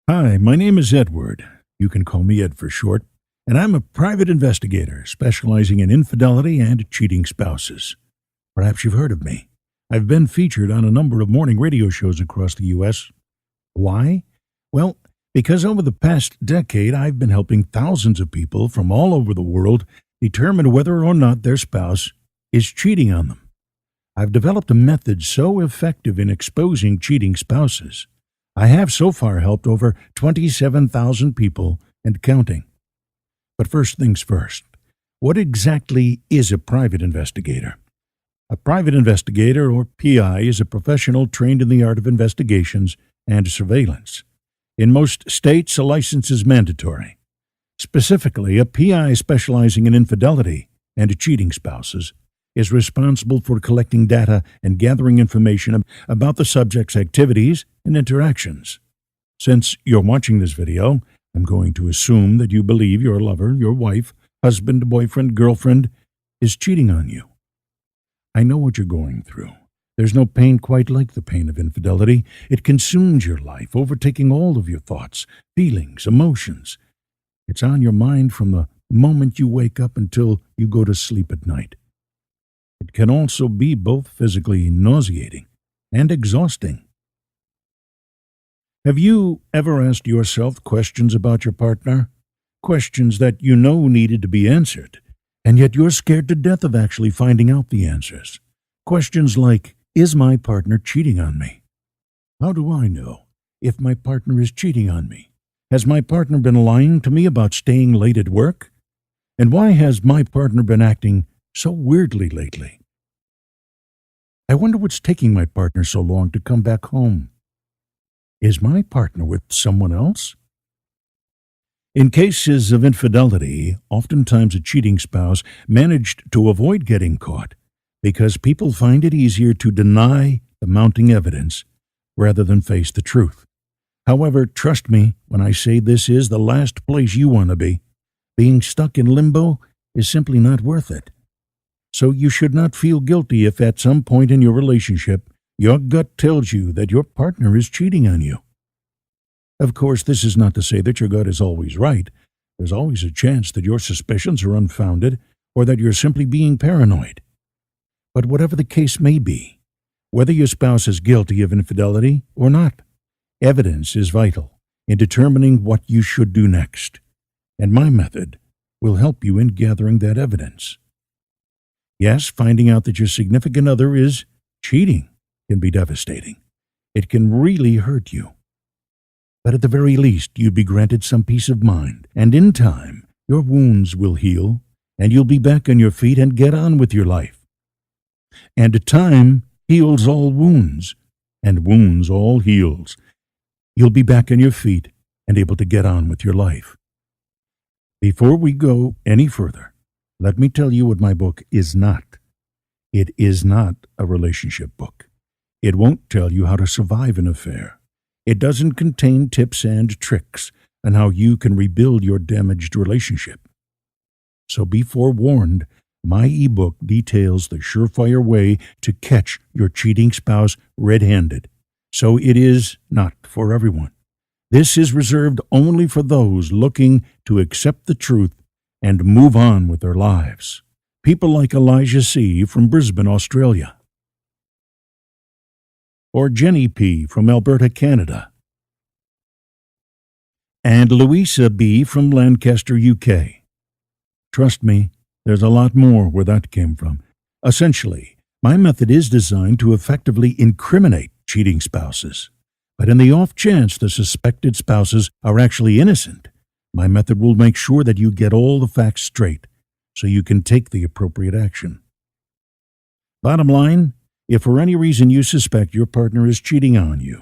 Hi, my name is Edward. You can call me Ed for short, and I'm a private investigator specializing in infidelity and cheating spouses. Perhaps you've heard of me. I've been featured on a number of morning radio shows across the U.S. Why? Well, because over the past decade, I've been helping thousands of people from all over the world determine whether or not their spouse is cheating on them. I've developed a method so effective in exposing cheating spouses. I have so far helped over 27,000 people and counting. But first things first, what exactly is a private investigator? A private investigator, or PI, is a professional trained in the art of investigations and surveillance. In most states, a license is mandatory. Specifically, a PI specializing in infidelity and cheating spouses is responsible for collecting data and gathering information about the subject's activities and interactions. Since you're watching this video, I'm going to assume that you believe your lover, your wife, husband, boyfriend, girlfriend is cheating on you. I know what you're going through. There's no pain quite like the pain of infidelity. It consumes your life, overtaking all of your thoughts, feelings, emotions. It's on your mind from the moment you wake up until you go to sleep at night. It can also be both physically nauseating and exhausting. Have you ever asked yourself questions about your partner? Questions that you know needed to be answered, and yet you're scared to death of actually finding out the answers. Questions like, is my partner cheating on me? How do I know if my partner is cheating on me? Has my partner been lying to me about staying late at work? And why has my partner been acting so weirdly lately? I wonder what's taking my partner so long to come back home. Is my partner with someone else? In cases of infidelity, oftentimes a cheating spouse managed to avoid getting caught because people find it easier to deny the mounting evidence rather than face the truth. However, trust me when I say this is the last place you want to be. Being stuck in limbo is simply not worth it. So you should not feel guilty if at some point in your relationship your gut tells you that your partner is cheating on you. Of course, this is not to say that your gut is always right. There's always a chance that your suspicions are unfounded or that you're simply being paranoid. But whatever the case may be, whether your spouse is guilty of infidelity or not, evidence is vital in determining what you should do next. And my method will help you in gathering that evidence. Yes, finding out that your significant other is cheating can be devastating. It can really hurt you. But at the very least, you'd be granted some peace of mind, and in time, your wounds will heal, and you'll be back on your feet and get on with your life. And time heals all wounds, and wounds all heals. You'll be back on your feet and able to get on with your life. Before we go any further, let me tell you what my book is not. It is not a relationship book. It won't tell you how to survive an affair. It doesn't contain tips and tricks on how you can rebuild your damaged relationship. So be forewarned, my ebook details the surefire way to catch your cheating spouse red-handed. So it is not for everyone. This is reserved only for those looking to accept the truth and move on with their lives. People like Elijah C. from Brisbane, Australia. Or Jenny P. from Alberta, Canada. And Louisa B. from Lancaster, UK. Trust me, there's a lot more where that came from. Essentially, my method is designed to effectively incriminate cheating spouses. But in the off chance the suspected spouses are actually innocent, my method will make sure that you get all the facts straight so you can take the appropriate action. Bottom line, if for any reason you suspect your partner is cheating on you,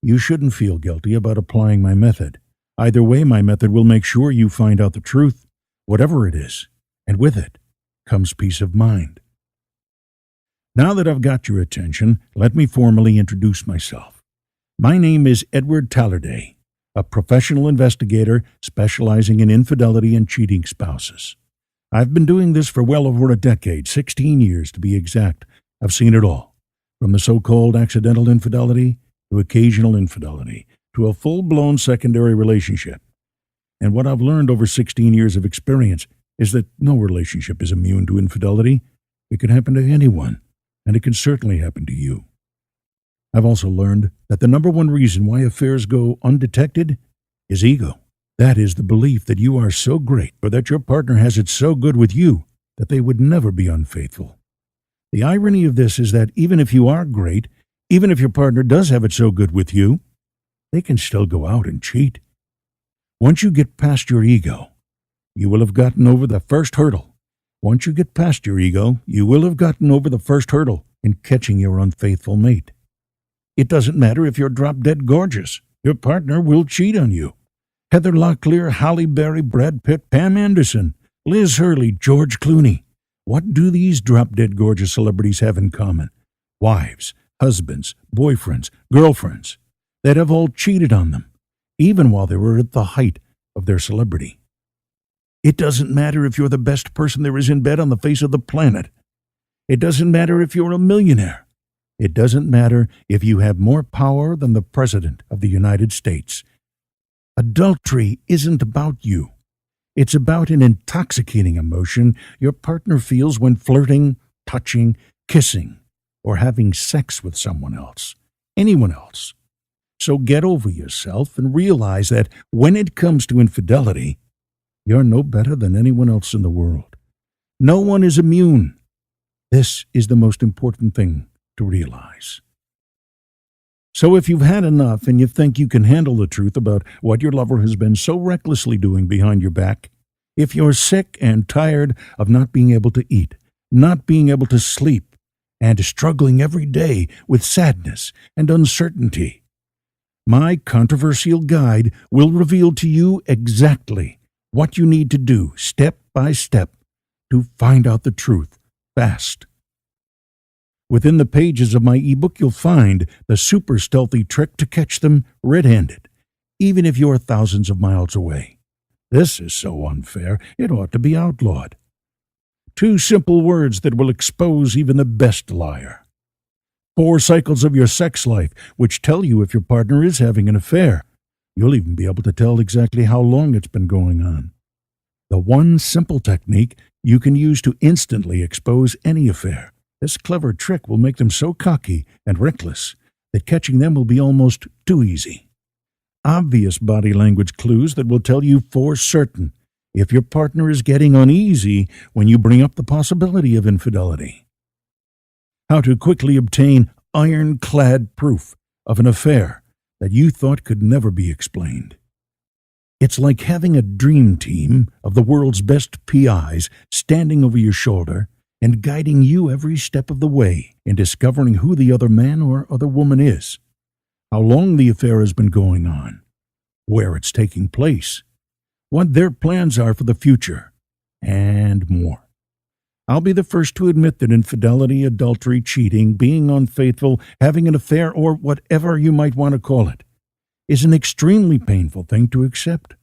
you shouldn't feel guilty about applying my method. Either way, my method will make sure you find out the truth, whatever it is, and with it comes peace of mind. Now that I've got your attention, let me formally introduce myself. My name is Edward Tallarday, a professional investigator specializing in infidelity and cheating spouses. I've been doing this for well over a decade, 16 years to be exact. I've seen it all, from the so-called accidental infidelity to occasional infidelity, to a full-blown secondary relationship. And what I've learned over 16 years of experience is that no relationship is immune to infidelity. It can happen to anyone, and it can certainly happen to you. I've also learned that the number one reason why affairs go undetected is ego. That is the belief that you are so great or that your partner has it so good with you that they would never be unfaithful. The irony of this is that even if you are great, even if your partner does have it so good with you, they can still go out and cheat. Once you get past your ego, you will have gotten over the first hurdle. Once you get past your ego, you will have gotten over the first hurdle in catching your unfaithful mate. It doesn't matter if you're drop-dead gorgeous. Your partner will cheat on you. Heather Locklear, Halle Berry, Brad Pitt, Pam Anderson, Liz Hurley, George Clooney. What do these drop-dead gorgeous celebrities have in common? Wives, husbands, boyfriends, girlfriends that have all cheated on them, even while they were at the height of their celebrity. It doesn't matter if you're the best person there is in bed on the face of the planet. It doesn't matter if you're a millionaire. It doesn't matter if you have more power than the President of the United States. Adultery isn't about you. It's about an intoxicating emotion your partner feels when flirting, touching, kissing, or having sex with someone else, anyone else. So get over yourself and realize that when it comes to infidelity, you're no better than anyone else in the world. No one is immune. This is the most important thing to realize. So if you've had enough and you think you can handle the truth about what your lover has been so recklessly doing behind your back, if you're sick and tired of not being able to eat, not being able to sleep, and struggling every day with sadness and uncertainty, my controversial guide will reveal to you exactly what you need to do step by step to find out the truth fast. Within the pages of my ebook, you'll find the super stealthy trick to catch them red-handed, even if you're thousands of miles away. This is so unfair, it ought to be outlawed. 2 simple words that will expose even the best liar. 4 cycles of your sex life, which tell you if your partner is having an affair. You'll even be able to tell exactly how long it's been going on. The one simple technique you can use to instantly expose any affair. This clever trick will make them so cocky and reckless that catching them will be almost too easy. Obvious body language clues that will tell you for certain if your partner is getting uneasy when you bring up the possibility of infidelity. How to quickly obtain ironclad proof of an affair that you thought could never be explained. It's like having a dream team of the world's best PIs standing over your shoulder and guiding you every step of the way in discovering who the other man or other woman is, how long the affair has been going on, where it's taking place, what their plans are for the future, and more. I'll be the first to admit that infidelity, adultery, cheating, being unfaithful, having an affair, or whatever you might want to call it, is an extremely painful thing to accept.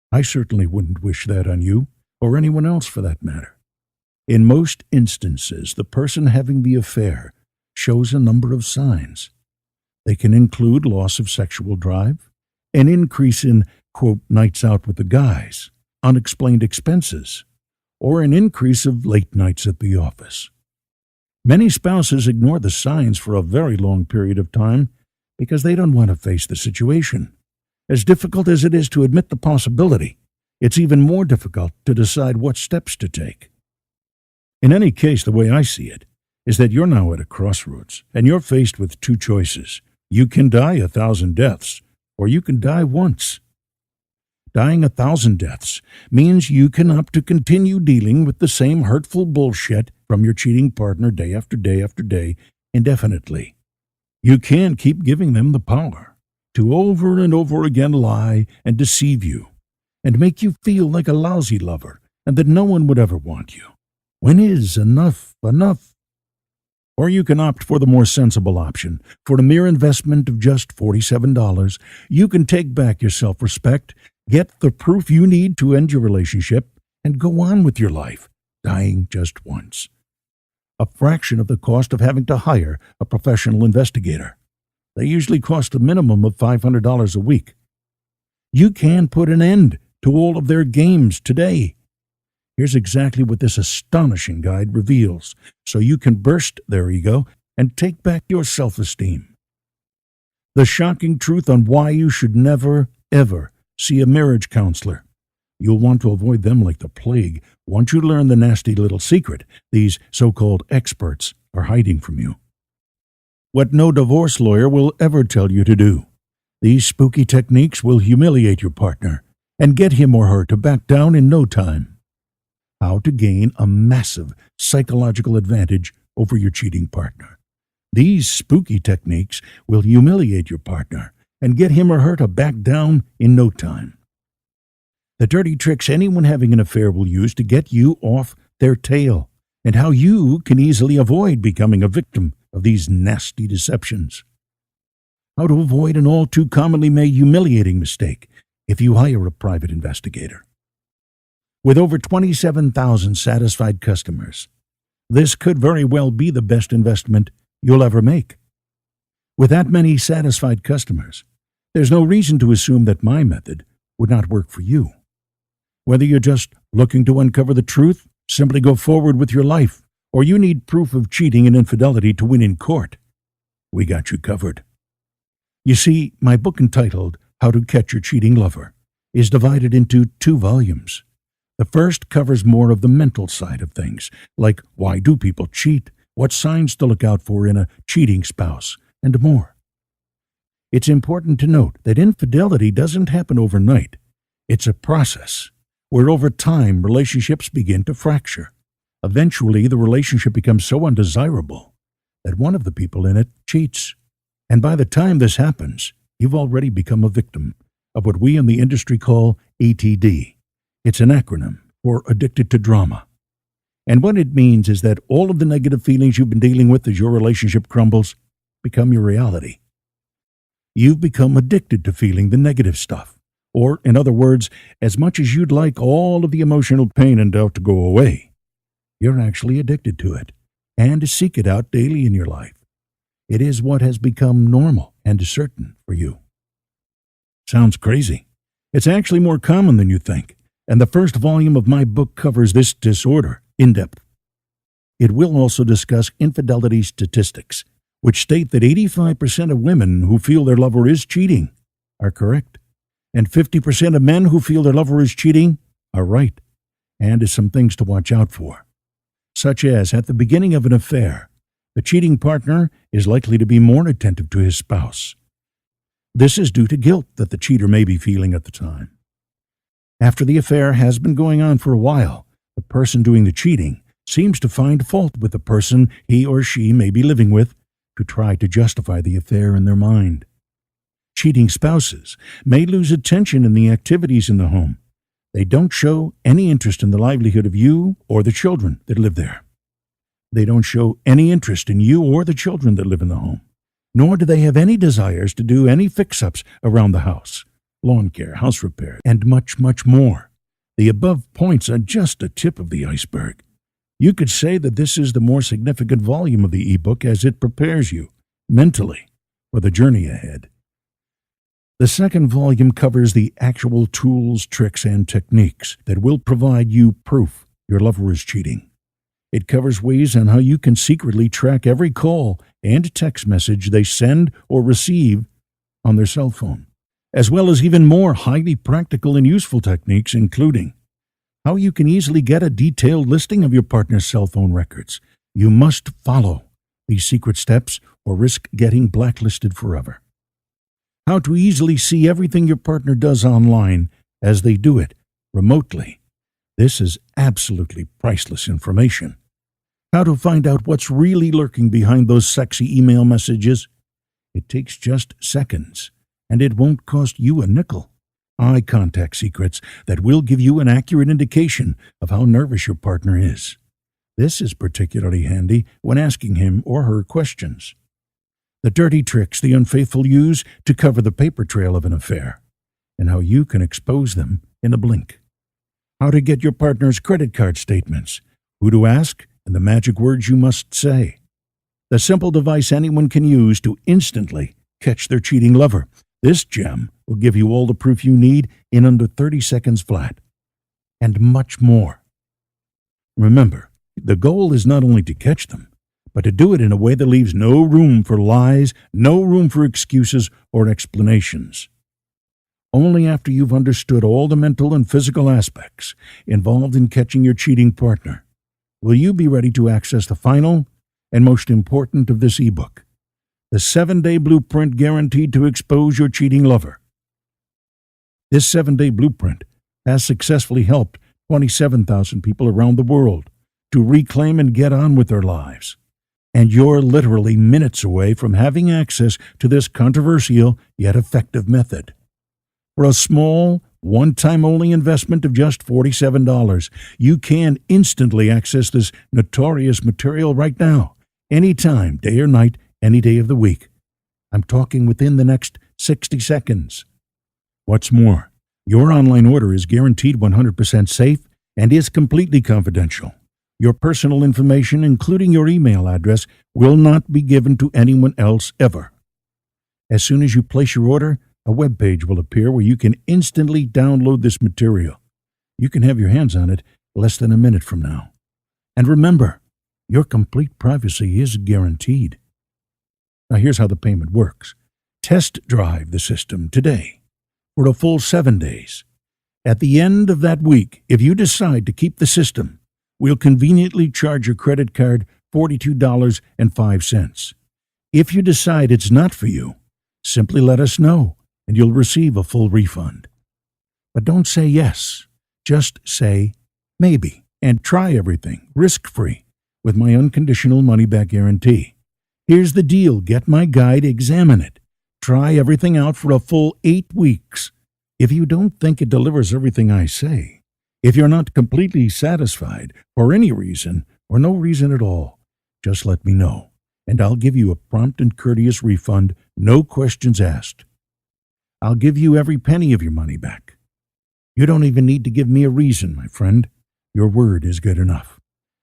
I certainly wouldn't wish that on you, or anyone else for that matter. In most instances, the person having the affair shows a number of signs. They can include loss of sexual drive, an increase in, quote, nights out with the guys, unexplained expenses, or an increase of late nights at the office. Many spouses ignore the signs for a very long period of time because they don't want to face the situation. As difficult as it is to admit the possibility, it's even more difficult to decide what steps to take. In any case, the way I see it is that you're now at a crossroads, and you're faced with 2 choices. You can die 1,000 deaths, or you can die once. Dying 1,000 deaths means you can opt to continue dealing with the same hurtful bullshit from your cheating partner day after day after day, indefinitely. You can keep giving them the power to over and over again lie and deceive you, and make you feel like a lousy lover and that no one would ever want you. When is enough enough? Or you can opt for the more sensible option. For a mere investment of just $47, you can take back your self-respect, get the proof you need to end your relationship, and go on with your life, dying just once. A fraction of the cost of having to hire a professional investigator. They usually cost a minimum of $500 a week. You can put an end to all of their games today. Here's exactly what this astonishing guide reveals, so you can burst their ego and take back your self-esteem. The shocking truth on why you should never, ever see a marriage counselor. You'll want to avoid them like the plague once you learn the nasty little secret these so-called experts are hiding from you. What no divorce lawyer will ever tell you to do. These spooky techniques will humiliate your partner and get him or her to back down in no time. How to gain a massive psychological advantage over your cheating partner. These spooky techniques will humiliate your partner and get him or her to back down in no time. The dirty tricks anyone having an affair will use to get you off their tail, and how you can easily avoid becoming a victim of these nasty deceptions. How to avoid an all too commonly made humiliating mistake if you hire a private investigator. With over 27,000 satisfied customers, this could very well be the best investment you'll ever make. With that many satisfied customers, there's no reason to assume that my method would not work for you. Whether you're just looking to uncover the truth, simply go forward with your life, or you need proof of cheating and infidelity to win in court, we got you covered. You see, my book entitled How to Catch Your Cheating Lover is divided into 2 volumes. The first covers more of the mental side of things, like why do people cheat, what signs to look out for in a cheating spouse, and more. It's important to note that infidelity doesn't happen overnight. It's a process where over time relationships begin to fracture. Eventually, the relationship becomes so undesirable that one of the people in it cheats. And by the time this happens, you've already become a victim of what we in the industry call ATD. It's an acronym for addicted to drama. And what it means is that all of the negative feelings you've been dealing with as your relationship crumbles become your reality. You've become addicted to feeling the negative stuff. Or, in other words, as much as you'd like all of the emotional pain and doubt to go away, you're actually addicted to it and seek it out daily in your life. It is what has become normal and certain for you. Sounds crazy. It's actually more common than you think, and the first volume of my book covers this disorder in depth. It will also discuss infidelity statistics, which state that 85% of women who feel their lover is cheating are correct, and 50% of men who feel their lover is cheating are right, and is some things to watch out for, such as at the beginning of an affair, the cheating partner is likely to be more attentive to his spouse. This is due to guilt that the cheater may be feeling at the time. After the affair has been going on for a while, the person doing the cheating seems to find fault with the person he or she may be living with to try to justify the affair in their mind. Cheating spouses may lose attention in the activities in the home. They don't show any interest in the livelihood of you or the children that live there. They don't show any interest in you or the children that live in the home, nor do they have any desires to do any fix-ups around the house, lawn care, house repair, and much, much more. The above points are just a tip of the iceberg. You could say that this is the more significant volume of the ebook as it prepares you, mentally, for the journey ahead. The second volume covers the actual tools, tricks, and techniques that will provide you proof your lover is cheating. It covers ways on how you can secretly track every call and text message they send or receive on their cell phone, as well as even more highly practical and useful techniques, including how you can easily get a detailed listing of your partner's cell phone records. You must follow these secret steps or risk getting blacklisted forever. How to easily see everything your partner does online as they do it remotely. This is absolutely priceless information. How to find out what's really lurking behind those sexy email messages. It takes just seconds, and it won't cost you a nickel. Eye contact secrets that will give you an accurate indication of how nervous your partner is. This is particularly handy when asking him or her questions. The dirty tricks the unfaithful use to cover the paper trail of an affair, and how you can expose them in a blink. How to get your partner's credit card statements, who to ask, and the magic words you must say. The simple device anyone can use to instantly catch their cheating lover. This gem will give you all the proof you need in under 30 seconds flat, and much more. Remember, the goal is not only to catch them, but to do it in a way that leaves no room for lies, no room for excuses or explanations. Only after you've understood all the mental and physical aspects involved in catching your cheating partner will you be ready to access the final and most important of this ebook, the 7-day blueprint guaranteed to expose your cheating lover. This 7-day blueprint has successfully helped 27,000 people around the world to reclaim and get on with their lives. And you're literally minutes away from having access to this controversial yet effective method. For a small, one-time only investment of just $47, you can instantly access this notorious material right now, anytime, day or night, any day of the week. I'm talking within the next 60 seconds. What's more, your online order is guaranteed 100% safe and is completely confidential. Your personal information, including your email address, will not be given to anyone else ever. As soon as you place your order, a web page will appear where you can instantly download this material. You can have your hands on it less than a minute from now. And remember, your complete privacy is guaranteed. Now here's how the payment works. Test drive the system today for a full 7 days. At the end of that week, if you decide to keep the system, we'll conveniently charge your credit card $42.05. If you decide it's not for you, simply let us know and you'll receive a full refund. But don't say yes. Just say maybe and try everything risk-free with my unconditional money-back guarantee. Here's the deal. Get my guide, examine it. Try everything out for a full 8 weeks. If you don't think it delivers everything I say, if you're not completely satisfied for any reason or no reason at all, just let me know, and I'll give you a prompt and courteous refund, no questions asked. I'll give you every penny of your money back. You don't even need to give me a reason, my friend. Your word is good enough.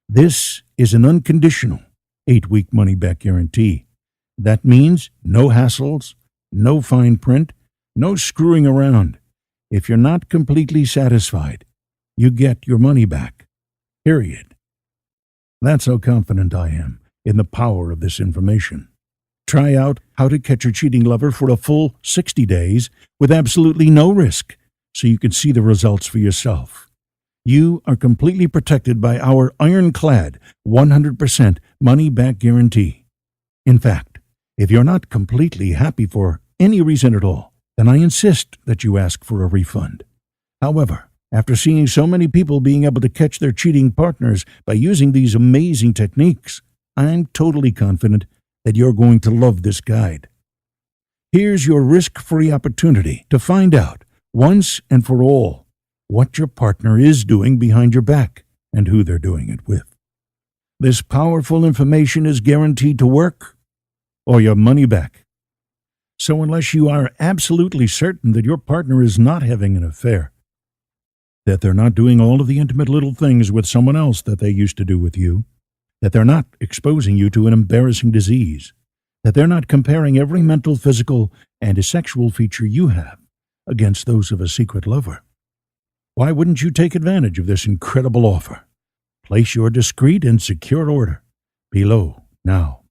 This is an unconditional 8-week money-back guarantee. That means no hassles, no fine print, no screwing around. If you're not completely satisfied, you get your money back. Period. That's how confident I am in the power of this information. Try out How to Catch Your Cheating Lover for a full 60 days with absolutely no risk, so you can see the results for yourself. You are completely protected by our ironclad 100% money-back guarantee. In fact, if you're not completely happy for any reason at all, then I insist that you ask for a refund. However, after seeing so many people being able to catch their cheating partners by using these amazing techniques, I'm totally confident that you're going to love this guide. Here's your risk-free opportunity to find out, once and for all, what your partner is doing behind your back and who they're doing it with. This powerful information is guaranteed to work or your money back. So unless you are absolutely certain that your partner is not having an affair, that they're not doing all of the intimate little things with someone else that they used to do with you, that they're not exposing you to an embarrassing disease, that they're not comparing every mental, physical, and sexual feature you have against those of a secret lover, why wouldn't you take advantage of this incredible offer? Place your discreet and secure order below now.